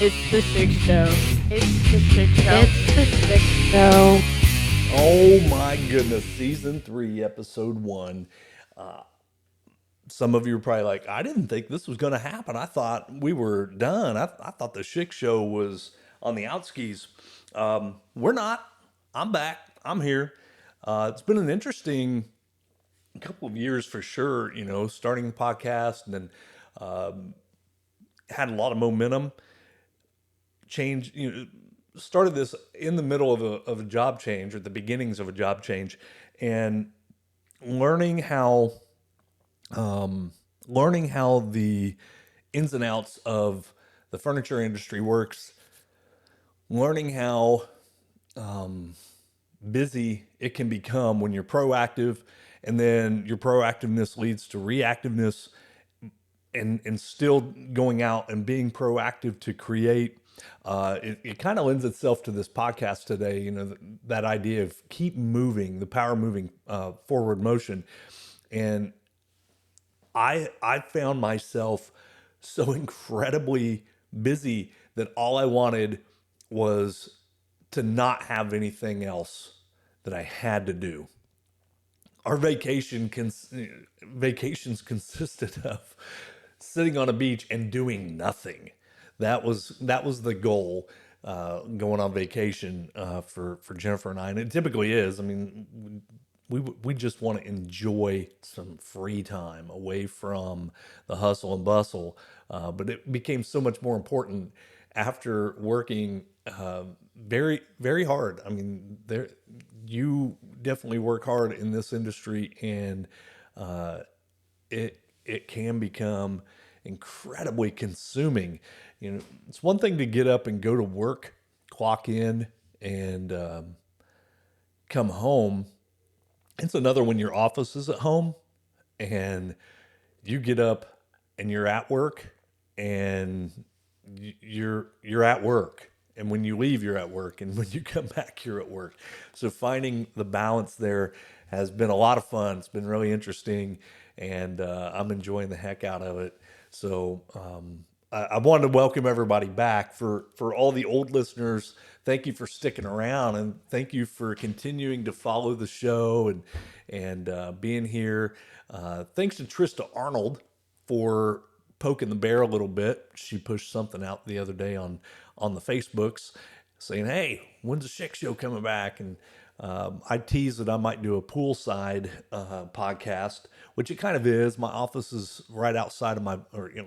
It's the Chick Show. It's the Chick Show. It's the Chick Show. Oh my goodness, season 3, episode 1. Some of you are probably like, I didn't think this was going to happen. I thought we were done. I thought the Chick Show was on the outskis. We're not. I'm back. I'm here. It's been an interesting couple of years for sure, starting the podcast and then had a lot of momentum. Change, started this in the middle of a job change or the beginnings of a job change and learning how learning how the ins and outs of the furniture industry works, learning how busy it can become when you're proactive, and then your proactiveness leads to reactiveness, and still going out and being proactive to create. It kind of lends itself to this podcast today, that idea of keep moving, the power of moving, forward motion. And I found myself so incredibly busy that all I wanted was to not have anything else that I had to do. Our vacations consisted of sitting on a beach and doing nothing. That was the goal, going on vacation, for Jennifer and I, and it typically is. I mean, we just want to enjoy some free time away from the hustle and bustle. But it became so much more important after working very, very hard. I mean, you definitely work hard in this industry, and it can become incredibly consuming. It's one thing to get up and go to work, clock in, and come home. It's another when your office is at home and you get up and you're at work, and you're at work. And when you leave, you're at work. And when you come back, you're at work. So finding the balance there has been a lot of fun. It's been really interesting, and I'm enjoying the heck out of it. So I wanted to welcome everybody back. For all the old listeners, thank you for sticking around, and thank you for continuing to follow the show and being here. Thanks to Trista Arnold for poking the bear a little bit. She pushed something out the other day on the Facebooks saying, "Hey, when's the Chick Show coming back?" And I teased that I might do a poolside podcast, which it kind of is. My office is right outside of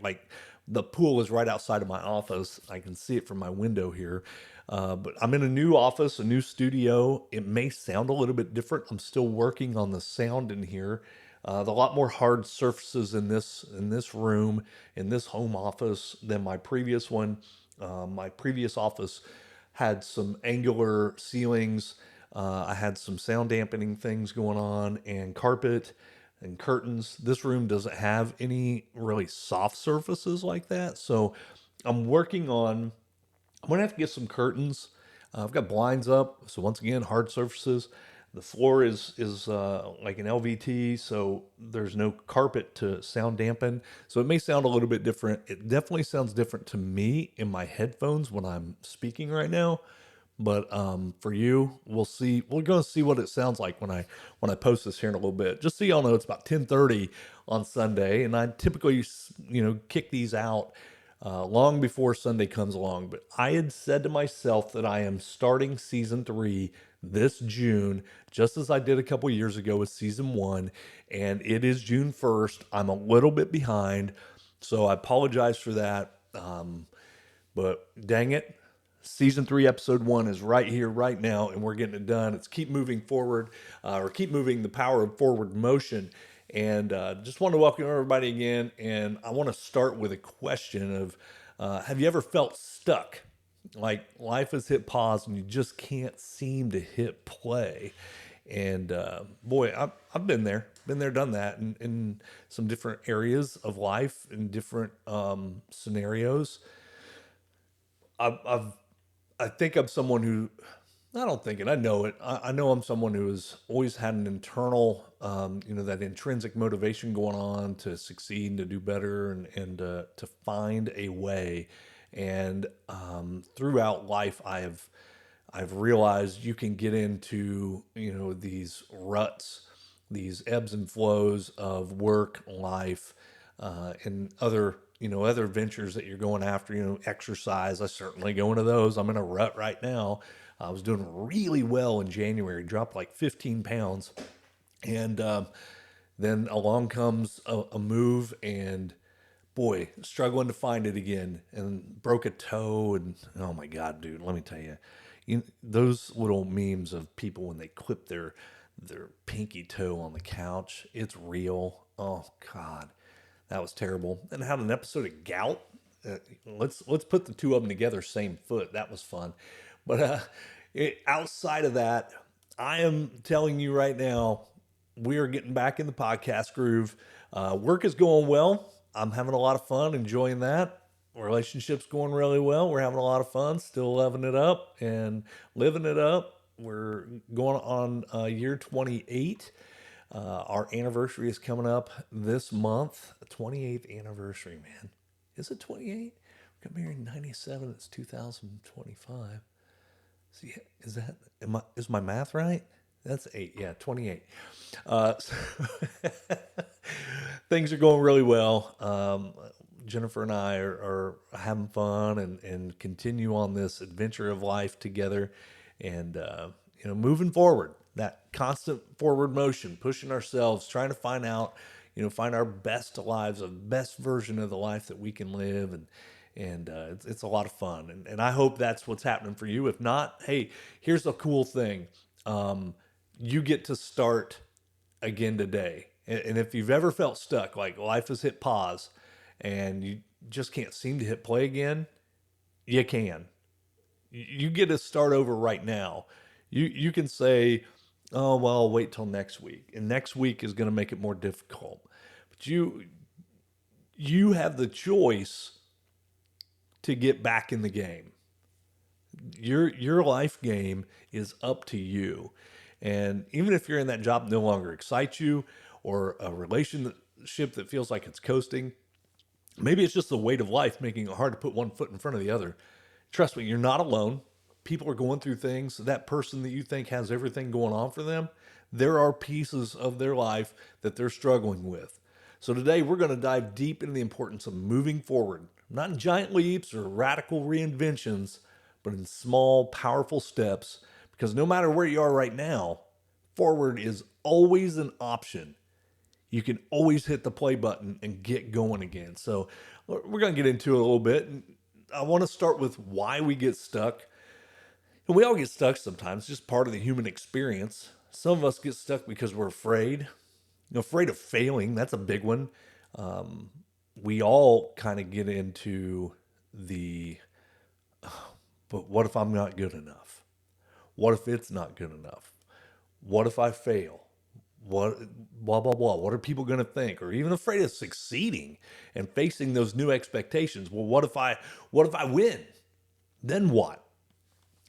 like the pool is right outside of my office. I can see it from my window here. But I'm in a new office, a new studio. It may sound a little bit different. I'm still working on the sound in here. There's a lot more hard surfaces in this room, in this home office than my previous one. My previous office had some angular ceilings. I had some sound dampening things going on, and carpet and curtains. This room doesn't have any really soft surfaces like that. So I'm working on, I'm gonna have to get some curtains. I've got blinds up, so once again, hard surfaces. The floor is like an LVT, so there's no carpet to sound dampen. So it may sound a little bit different. It definitely sounds different to me in my headphones when I'm speaking right now. But for you, we'll see. We're going to see what it sounds like when I post this here in a little bit. Just so y'all know, it's about 10:30 on Sunday, and I typically kick these out long before Sunday comes along. But I had said to myself that I am starting season 3 this June, just as I did a couple years ago with season 1, and it is June 1st. I'm a little bit behind, so I apologize for that. But dang it, season 3, episode 1 is right here, right now, and we're getting it done. It's keep moving forward, or keep moving, the power of forward motion. And just want to welcome everybody again. And I want to start with a question of, have you ever felt stuck? Like life has hit pause and you just can't seem to hit play. And boy, I've been there, done that in some different areas of life, in different scenarios. I've I think I'm someone who, I don't think it, I know it. I know I'm someone who has always had an internal, that intrinsic motivation going on to succeed and to do better, and to find a way. And throughout life, I've realized you can get into, these ruts, these ebbs and flows of work, life, and other ventures that you're going after, exercise. I certainly go into those. I'm in a rut right now. I was doing really well in January, dropped like 15 pounds. And then along comes a move, and boy, struggling to find it again, and broke a toe. And oh my God, dude, let me tell you, those little memes of people when they clip their pinky toe on the couch, it's real. Oh God, that was terrible. And I had an episode of gout. Let's put the two of them together, same foot. That was fun. But outside of that, I am telling you right now, we are getting back in the podcast groove. Work is going well. I'm having a lot of fun, enjoying that. Relationship's going really well. We're having a lot of fun, still loving it up and living it up. We're going on year 28. Our anniversary is coming up this month. 28th anniversary, man. Is it 28? We got married in 97. It's 2025. See, is my math right? That's 8. Yeah, 28. So things are going really well. Jennifer and I are having fun and continue on this adventure of life together, and moving forward. That constant forward motion, pushing ourselves, trying to find our best lives, a best version of the life that we can live, and it's a lot of fun. And I hope that's what's happening for you. If not, hey, here's the cool thing. You get to start again today. And if you've ever felt stuck, like life has hit pause and you just can't seem to hit play again, you can. You get to start over right now. You can say, oh, well, I'll wait till next week. And next week is going to make it more difficult. But you have the choice to get back in the game. Your life game is up to you. And even if you're in that job that no longer excites you, or a relationship that feels like it's coasting, maybe it's just the weight of life making it hard to put one foot in front of the other. Trust me, you're not alone. People are going through things. That person that you think has everything going on for them, there are pieces of their life that they're struggling with. So today we're going to dive deep into the importance of moving forward, not in giant leaps or radical reinventions, but in small, powerful steps. Because no matter where you are right now, forward is always an option. You can always hit the play button and get going again. So we're going to get into it a little bit. And I want to start with why we get stuck. And we all get stuck sometimes, it's just part of the human experience. Some of us get stuck because we're afraid. Afraid of failing, that's a big one. We all kind of get into but what if I'm not good enough? What if it's not good enough? What if I fail? What, blah, blah, blah. What are people going to think? Or even afraid of succeeding and facing those new expectations. Well, what if I win? Then what?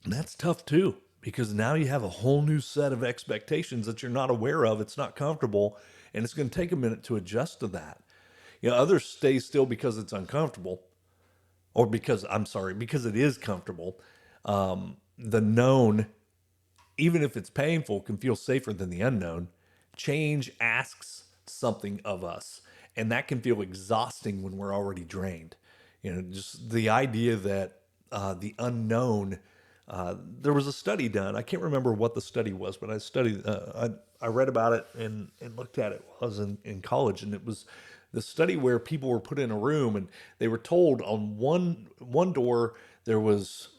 And that's tough too, because now you have a whole new set of expectations that you're not aware of. It's not comfortable, and it's going to take a minute to adjust to that. Others stay still because it's uncomfortable, or because it is comfortable. The known, even if it's painful, can feel safer than the unknown. Change asks something of us, and that can feel exhausting when we're already drained. Just the idea that the unknown. There was a study done. I can't remember what the study was, but I read about it and looked at it while I was in college, and it was the study where people were put in a room and they were told on one door there was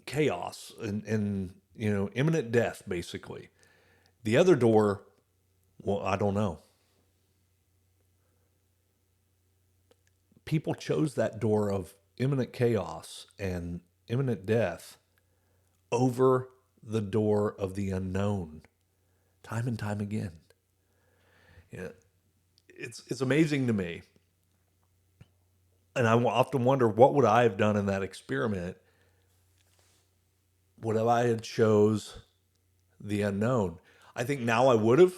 chaos and imminent death, basically. The other door, well, I don't know. People chose that door of imminent chaos and imminent death over the door of the unknown, time and time again. It's amazing to me, and I often wonder, what would I have done in that experiment? Would I have chose the unknown? I think now I would have.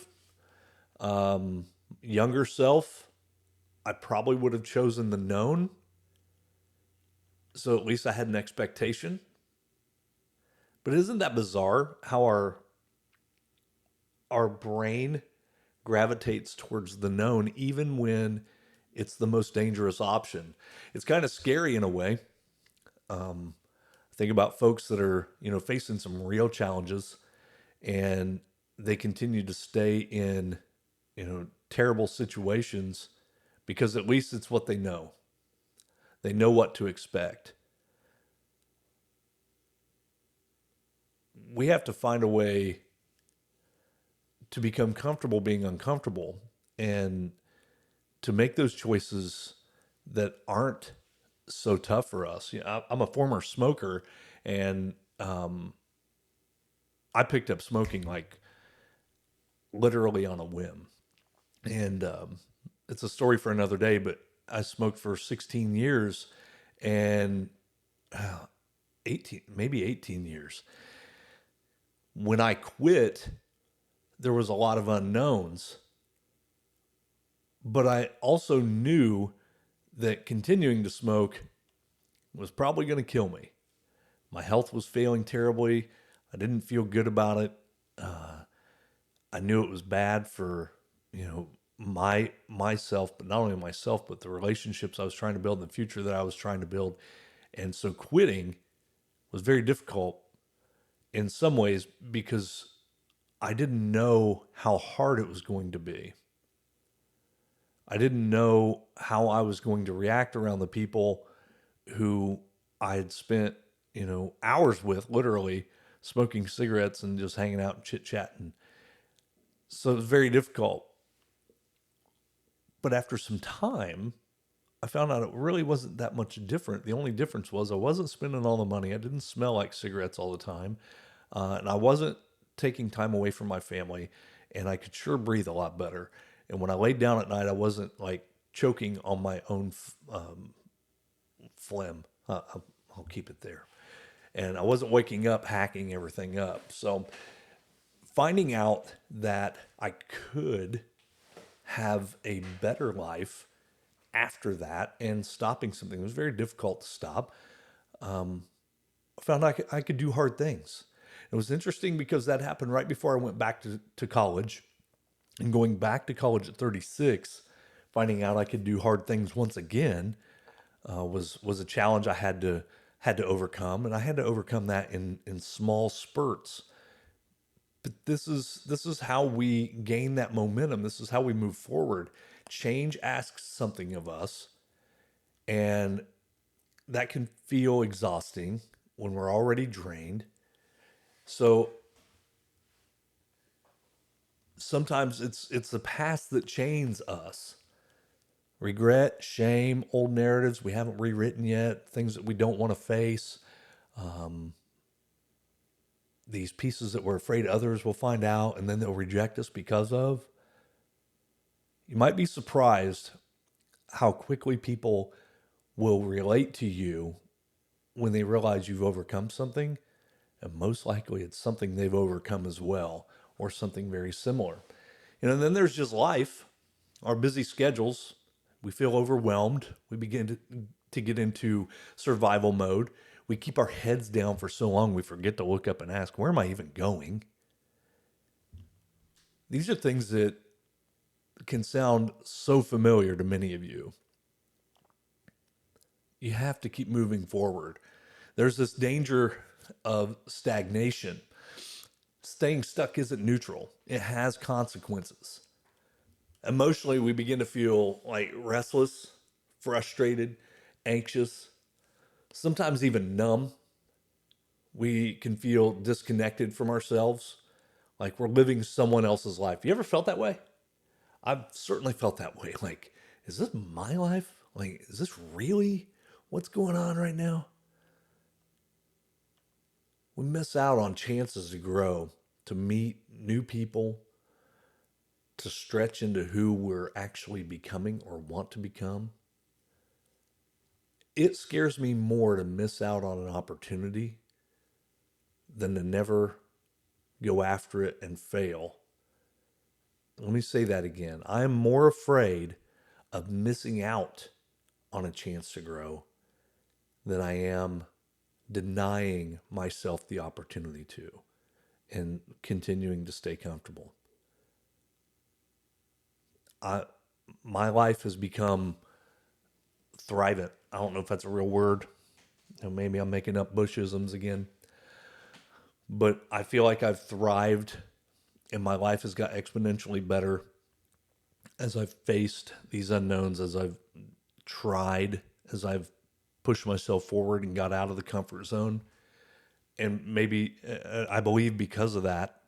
Younger self, I probably would have chosen the known. So at least I had an expectation. But isn't that bizarre how our brain gravitates towards the known even when it's the most dangerous option? It's kind of scary in a way. Think about folks that are, facing some real challenges and they continue to stay in, terrible situations because at least it's what they know. They know what to expect. We have to find a way to become comfortable being uncomfortable and to make those choices that aren't so tough for us. I'm a former smoker, and I picked up smoking like literally on a whim. And it's a story for another day, but I smoked for 16 years and 18, maybe 18 years. When I quit, there was a lot of unknowns, but I also knew that continuing to smoke was probably going to kill me. My health was failing terribly. I didn't feel good about it. I knew it was bad for, myself, but not only myself, but the relationships I was trying to build in the future that I was trying to build. And so quitting was very difficult in some ways because I didn't know how hard it was going to be. I didn't know how I was going to react around the people who I had spent, hours with, literally smoking cigarettes and just hanging out and chit chatting. So it was very difficult. But after some time, I found out it really wasn't that much different. The only difference was I wasn't spending all the money. I didn't smell like cigarettes all the time. And I wasn't taking time away from my family. And I could sure breathe a lot better. And when I laid down at night, I wasn't like choking on my own phlegm. I'll keep it there. And I wasn't waking up hacking everything up. So finding out that I could have a better life after that and stopping something, it was very difficult to stop. I found I could do hard things. It was interesting because that happened right before I went back to college. And going back to college at 36, finding out I could do hard things once again was a challenge I had to overcome, and I had to overcome that in small spurts. But this is how we gain that momentum. This is how we move forward. Change asks something of us, and that can feel exhausting when we're already drained. So sometimes it's the past that chains us. Regret, shame, old narratives we haven't rewritten yet, things that we don't want to face, these pieces that we're afraid others will find out and then they'll reject us because of. You might be surprised how quickly people will relate to you when they realize you've overcome something. And most likely it's something they've overcome as well, or something very similar. And then there's just life, our busy schedules. We feel overwhelmed. We begin to get into survival mode. We keep our heads down for so long we forget to look up and ask, where am I even going? These are things that can sound so familiar to many of you. You have to keep moving forward. There's this danger of stagnation. Staying stuck isn't neutral, it has consequences. Emotionally, we begin to feel like restless, frustrated, anxious, sometimes even numb. We can feel disconnected from ourselves, like we're living someone else's life. You ever felt that way? I've certainly felt that way. Like, is this my life? Like, is this really what's going on right now? We miss out on chances to grow, to meet new people, to stretch into who we're actually becoming or want to become. It scares me more to miss out on an opportunity than to never go after it and fail. Let me say that again. I am more afraid of missing out on a chance to grow than I am denying myself the opportunity to and continuing to stay comfortable. I, my life has become thrivant. I don't know if that's a real word. Maybe I'm making up Bushisms again. But I feel like I've thrived and my life has got exponentially better as I've faced these unknowns, as I've tried, as I've pushed myself forward and got out of the comfort zone. And maybe I believe because of that,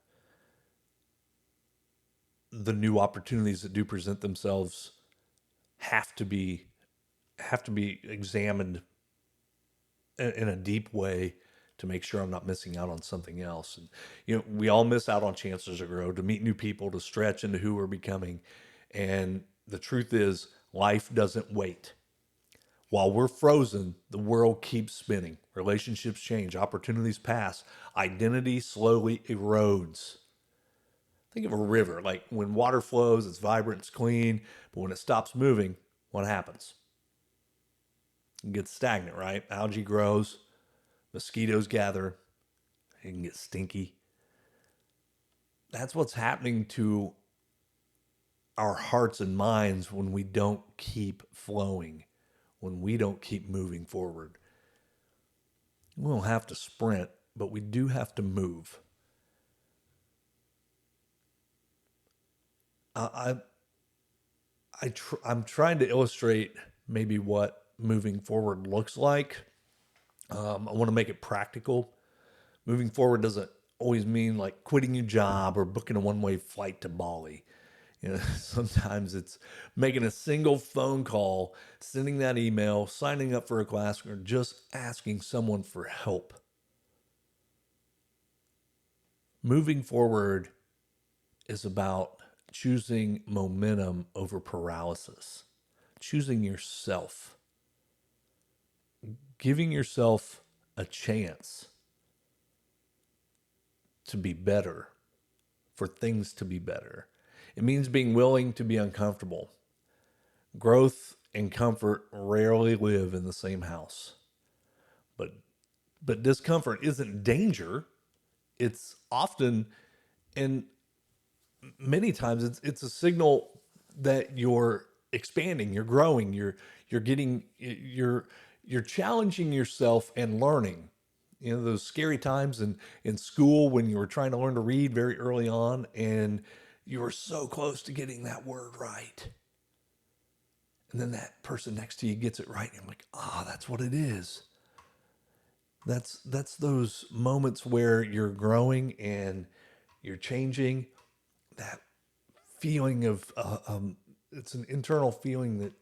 the new opportunities that do present themselves have to be examined in a deep way to make sure I'm not missing out on something else. And we all miss out on chances to grow, to meet new people, to stretch into who we're becoming. And the truth is, life doesn't wait. While we're frozen, the world keeps spinning. Relationships change, opportunities pass, identity slowly erodes. Think of a river. Like when water flows, it's vibrant, it's clean, but when it stops moving, what happens? It gets stagnant, right? Algae grows, mosquitoes gather, it can get stinky. That's what's happening to our hearts and minds when we don't keep flowing, when we don't keep moving forward. We don't have to sprint, but we do have to move. I, I'm trying to illustrate maybe what moving forward looks like. I want to make it practical. Moving forward doesn't always mean like quitting your job or booking a one-way flight to Bali. Sometimes it's making a single phone call, sending that email, signing up for a class, or just asking someone for help. Moving forward is about choosing momentum over paralysis, choosing yourself, giving yourself a chance to be better, for things to be better. It means being willing to be uncomfortable. Growth and comfort rarely live in the same house. But discomfort isn't danger. It's often, and many times it's a signal that you're expanding, you're growing, you're challenging yourself and learning. Those scary times in school when you were trying to learn to read very early on and you were so close to getting that word right. And then that person next to you gets it right. And you're like, that's what it is. That's those moments where you're growing and you're changing. That feeling of, it's an internal feeling that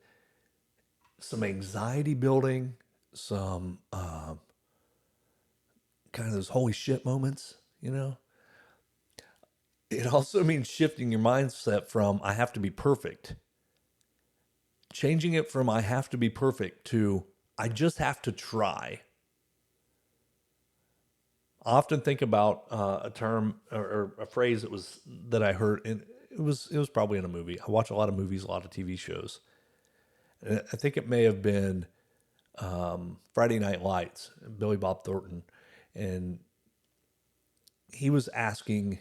some anxiety building, some kind of those holy shit moments. It also means shifting your mindset from I have to be perfect, changing it from I have to be perfect to I just have to try. I often think about a term or a phrase that I heard, and it was probably in a movie. I watch a lot of movies, a lot of TV shows. And I think it may have been Friday Night Lights, Billy Bob Thornton, and he was asking.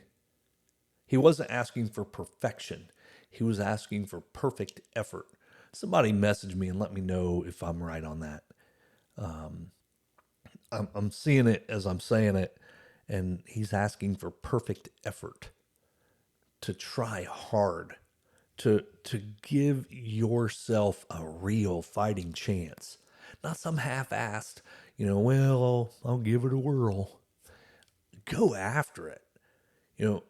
He wasn't asking for perfection. He was asking for perfect effort. Somebody message me and let me know if I'm right on that. I'm seeing it as I'm saying it, and he's asking for perfect effort, to try hard, to give yourself a real fighting chance, not some half-assed, well, I'll give it a whirl. Go after it. You know,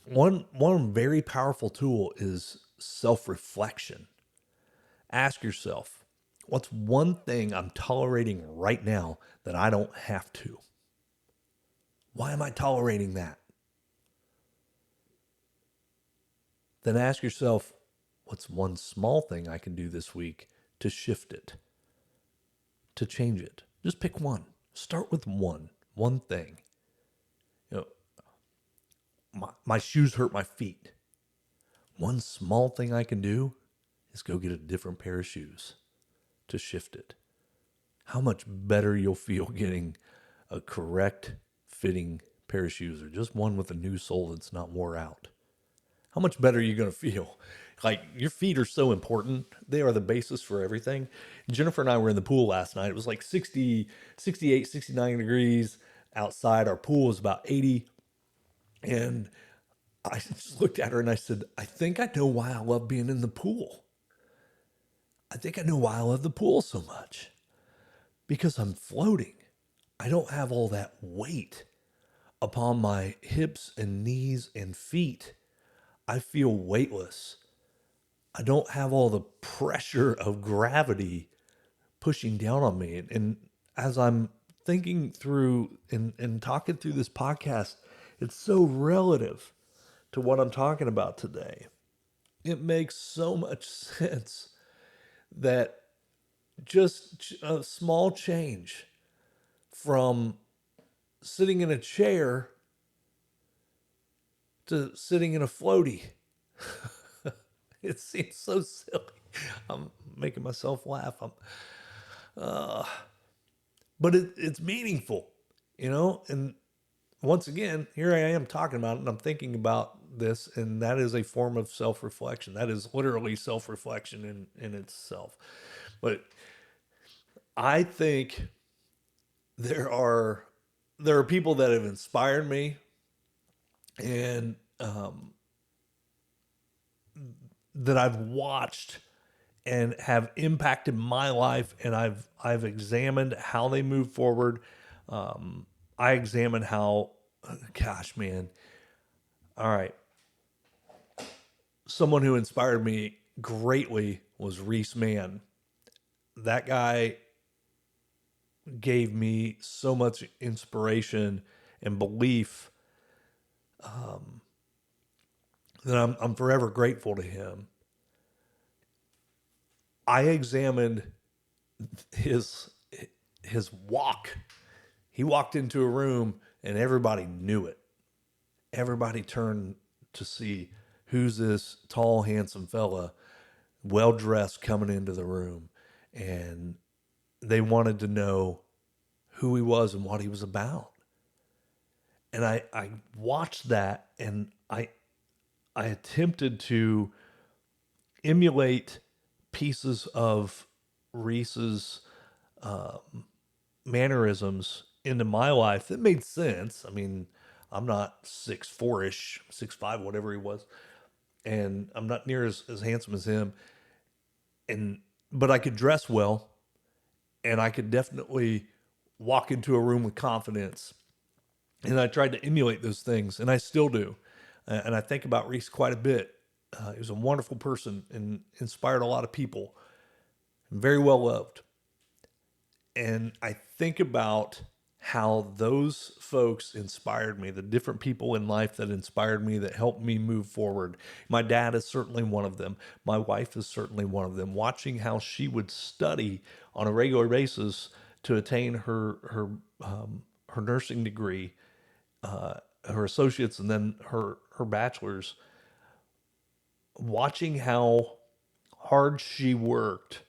one very powerful tool is self-reflection. Ask yourself, what's one thing I'm tolerating right now that I don't have to? Why am I tolerating that? Then ask yourself, what's one small thing I can do this week to shift it, to change it? Just pick one. Start with one thing. My shoes hurt my feet. One small thing I can do is go get a different pair of shoes to shift it. how much better you'll feel getting a correct fitting pair of shoes, or just one with a new sole that's not wore out. How much better are you going to feel? Like, your feet are so important. They are the basis for everything. Jennifer and I were in the pool last night. It was like 60, 68, 69 degrees outside. Our pool was about 80. And I just looked at her and I said, I think I know why I love being in the pool. I think I know why I love the pool so much. Because I'm floating. I don't have all that weight upon my hips and knees and feet. I feel weightless. I don't have all the pressure of gravity pushing down on me. And as I'm thinking through and talking through this podcast, it's so relative to what I'm talking about today. It makes so much sense that just a small change from sitting in a chair to sitting in a floaty. It seems so silly. I'm making myself laugh. But it's meaningful, And once again, here I am talking about it, and I'm thinking about this, and that is a form of self-reflection. That is literally self-reflection in itself. But I think there are people that have inspired me, and that I've watched and have impacted my life, and I've examined how they move forward. I examine how, gosh, man. All right. Someone who inspired me greatly was Reese Mann. That guy gave me so much inspiration and belief, that I'm forever grateful to him. I examined his walk. He walked into a room and everybody knew it. Everybody turned to see who's this tall, handsome fella, well dressed, coming into the room, and they wanted to know who he was and what he was about. And I watched that, and I attempted to emulate pieces of Reese's mannerisms into my life that made sense. I mean, I'm not 6'4"-ish, 6'5", whatever he was, and I'm not near as handsome as him. But I could dress well, and I could definitely walk into a room with confidence. And I tried to emulate those things, and I still do. And I think about Reese quite a bit. He was a wonderful person and inspired a lot of people, and very well loved. And I think about how those folks inspired me, the different people in life that inspired me, that helped me move forward. My dad is certainly one of them. My wife is certainly one of them. Watching how she would study on a regular basis to attain her nursing degree, her associates, and then her bachelor's. Watching how hard she worked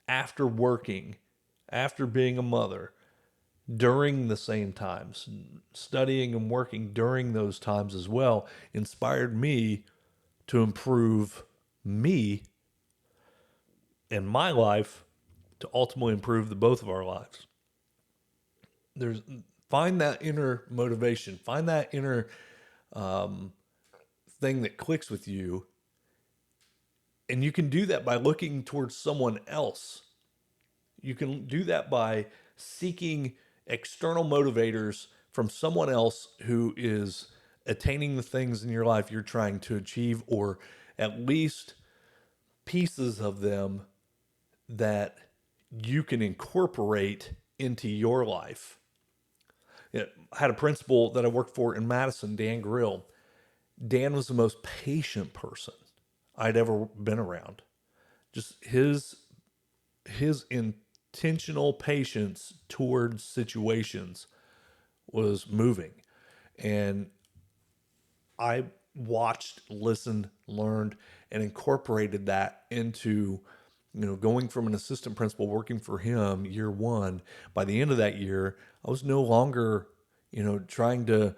after working, after being a mother, during the same times, studying and working during those times as well, inspired me to improve me and my life, to ultimately improve the both of our lives. There's Find that inner motivation, find that inner thing that clicks with you, and you can do that by looking towards someone else. You can do that by seeking external motivators from someone else who is attaining the things in your life you're trying to achieve, or at least pieces of them that you can incorporate into your life. I had a principal that I worked for in Madison, Dan Grill. Dan was the most patient person I'd ever been around. Just his intentional patience towards situations was moving. And I watched, listened, learned, and incorporated that into going from an assistant principal working for him year one, by the end of that year, I was no longer, trying to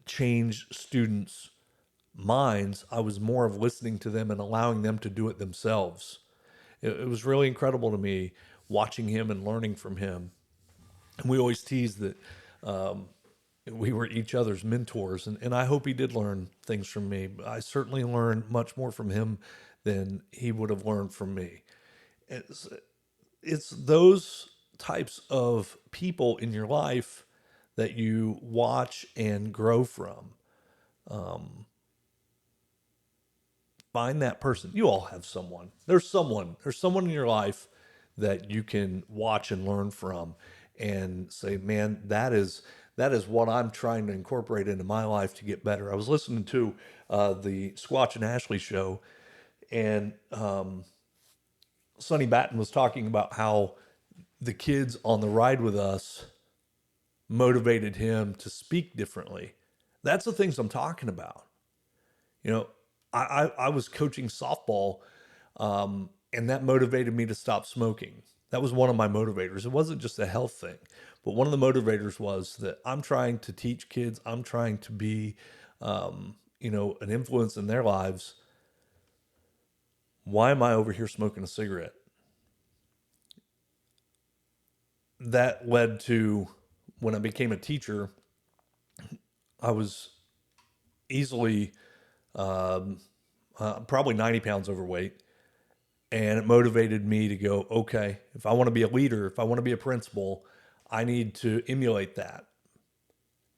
change students' minds. I was more of listening to them and allowing them to do it themselves. It was really incredible to me watching him and learning from him. And we always tease that we were each other's mentors. And I hope he did learn things from me. I certainly learned much more from him than he would have learned from me. It's, it's those types of people in your life that you watch and grow from. Find that person. You all have someone. There's someone in your life that you can watch and learn from and say, man, that is what I'm trying to incorporate into my life to get better. I was listening to the Squatch and Ashley show, and Sonny Batten was talking about how the kids on the ride with us motivated him to speak differently. That's the things I'm talking about. You know, I was coaching softball, and that motivated me to stop smoking. That was one of my motivators. It wasn't just a health thing, but one of the motivators was that I'm trying to teach kids. I'm trying to be, an influence in their lives. Why am I over here smoking a cigarette? That led to when I became a teacher, I was easily probably 90 pounds overweight. And it motivated me to go, okay, if I want to be a leader, if I want to be a principal, I need to emulate that.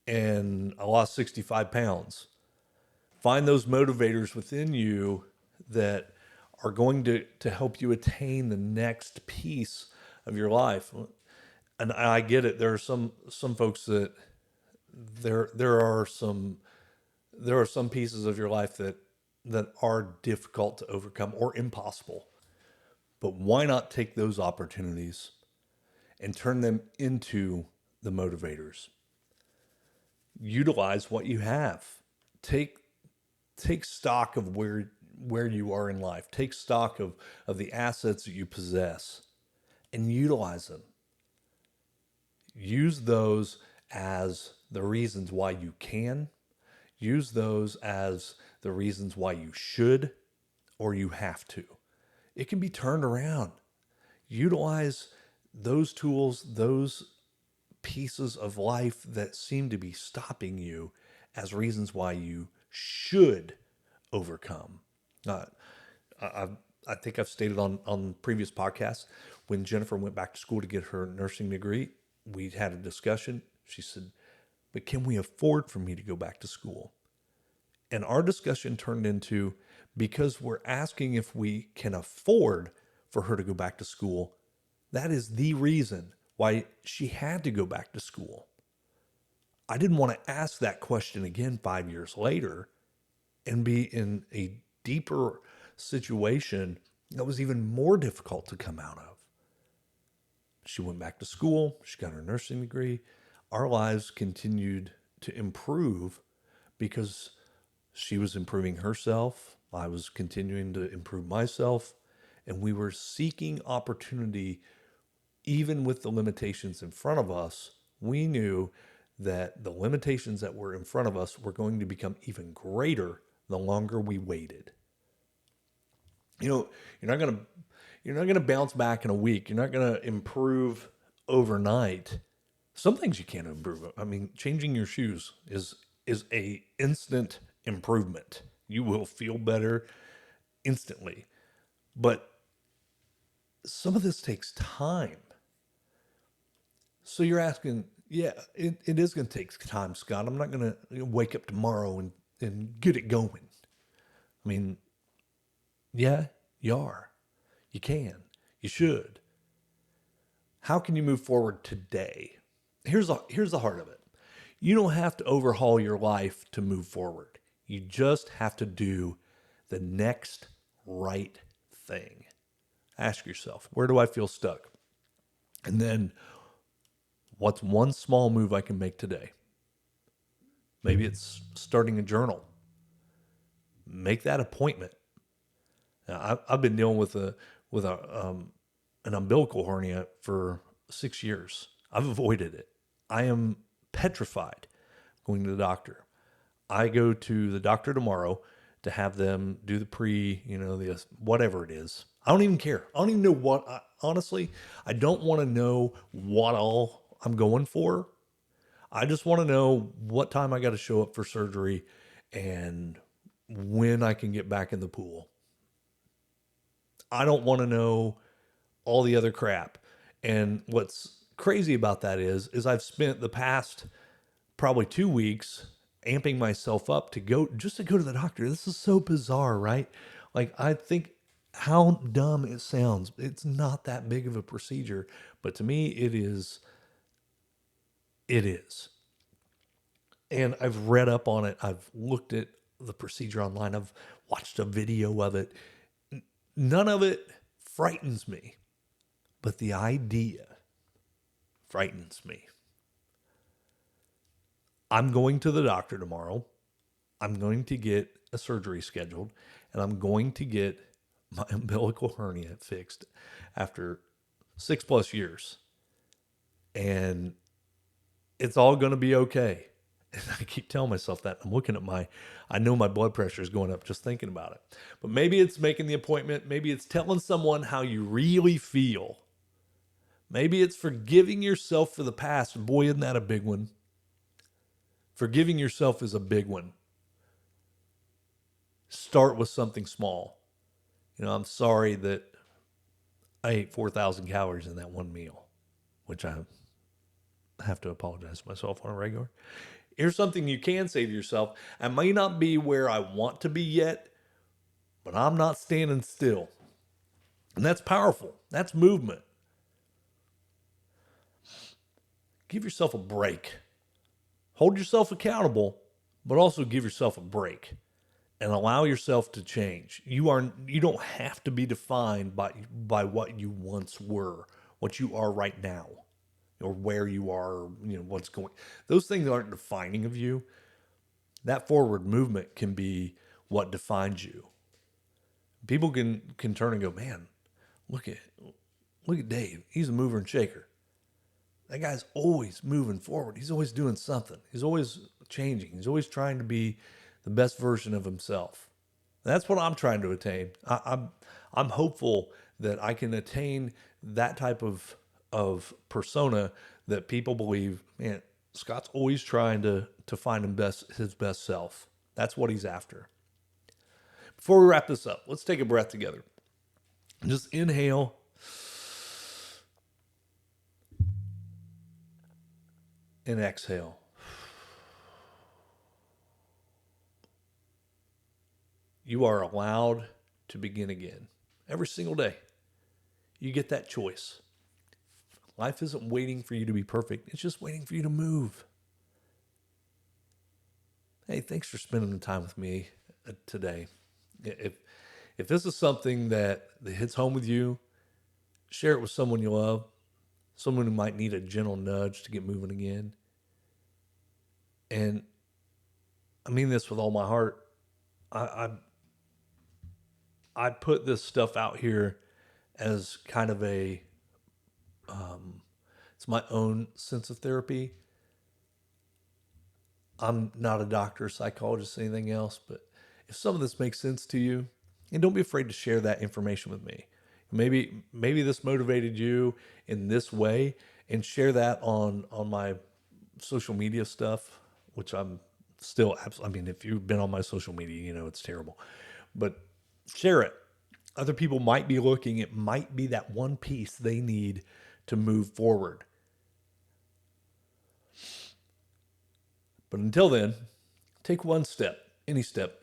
And I lost 65 pounds. Find those motivators within you that are going to help you attain the next piece of your life. And I get it. There are some folks that there are some pieces of your life that are difficult to overcome or impossible. But why not take those opportunities and turn them into the motivators? Utilize what you have. Take stock of where you are in life. Take stock of the assets that you possess and utilize them. Use those as the reasons why you can. Use those as the reasons why you should or you have to. It can be turned around. Utilize those tools, those pieces of life that seem to be stopping you as reasons why you should overcome. I think I've stated on previous podcasts, when Jennifer went back to school to get her nursing degree, we had a discussion. She said, but can we afford for me to go back to school? And our discussion turned into, because we're asking if we can afford for her to go back to school, that is the reason why she had to go back to school. I didn't want to ask that question again 5 years later and be in a deeper situation that was even more difficult to come out of. She went back to school. She got her nursing degree. Our lives continued to improve because she was improving herself. I was continuing to improve myself. And we were seeking opportunity even with the limitations in front of us. We knew that the limitations that were in front of us were going to become even greater the longer we waited. You're not going to bounce back in a week. You're not going to improve overnight. Some things you can't improve. I mean, changing your shoes is a instant improvement. You will feel better instantly. But some of this takes time. So you're asking, yeah, it is going to take time, Scott. I'm not going to wake up tomorrow and get it going. I mean, yeah, you are. You can. You should. How can you move forward today? Here's the heart of it. You don't have to overhaul your life to move forward. You just have to do the next right thing. Ask yourself, where do I feel stuck? And then, what's one small move I can make today? Maybe it's starting a journal. Make that appointment. Now, I've been dealing with an umbilical hernia for 6 years. I've avoided it. I am petrified going to the doctor. I go to the doctor tomorrow to have them do the the whatever it is. I don't even care. I don't even know honestly, I don't want to know what all I'm going for. I just want to know what time I got to show up for surgery and when I can get back in the pool. I don't want to know all the other crap. And what's crazy about that is I've spent the past probably 2 weeks amping myself up to go to the doctor. This is so bizarre, right? Like, I think how dumb it sounds. It's not that big of a procedure, but to me it is. It is. And I've read up on it. I've looked at the procedure online. I've watched a video of it. None of it frightens me, but the idea frightens me. I'm going to the doctor tomorrow. I'm going to get a surgery scheduled, and I'm going to get my umbilical hernia fixed after 6+ years. And it's all going to be okay. And I keep telling myself that. I'm looking at I know my blood pressure is going up just thinking about it. But maybe it's making the appointment. Maybe it's telling someone how you really feel. Maybe it's forgiving yourself for the past. Boy, isn't that a big one? Forgiving yourself is a big one. Start with something small. I'm sorry that I ate 4,000 calories in that one meal, which I have to apologize to myself on a regular. Here's something you can say to yourself. I may not be where I want to be yet, but I'm not standing still. And that's powerful. That's movement. Give yourself a break. Hold yourself accountable, but also give yourself a break and allow yourself to change. You don't have to be defined by what you once were, what you are right now, or where you are, what's going. Those things aren't defining of you. That forward movement can be what defines you. People can turn and go, man, look at Dave. He's a mover and shaker. That guy's always moving forward. He's always doing something. He's always changing. He's always trying to be the best version of himself. That's what I'm trying to attain. I'm hopeful that I can attain that type of persona that people believe, man, Scott's always trying to find his best self. That's what he's after. Before we wrap this up, let's take a breath together. Just inhale. And exhale. You are allowed to begin again every single day. You get that choice. Life isn't waiting for you to be perfect. It's just waiting for you to move. Hey, thanks for spending the time with me today. If this is something that hits home with you, share it with someone you love, someone who might need a gentle nudge to get moving again. And I mean this with all my heart. I put this stuff out here as kind of it's my own sense of therapy. I'm not a doctor, psychologist, anything else, but if some of this makes sense to you, and don't be afraid to share that information with me. Maybe this motivated you in this way, and share that on my social media stuff, which I'm still absolutely. I mean, if you've been on my social media, you know it's terrible, but share it. Other people might be looking. It might be that one piece they need to move forward. But until then, take one step, any step,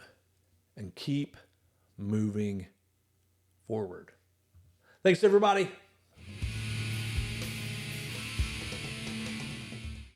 and keep moving forward. Thanks, everybody.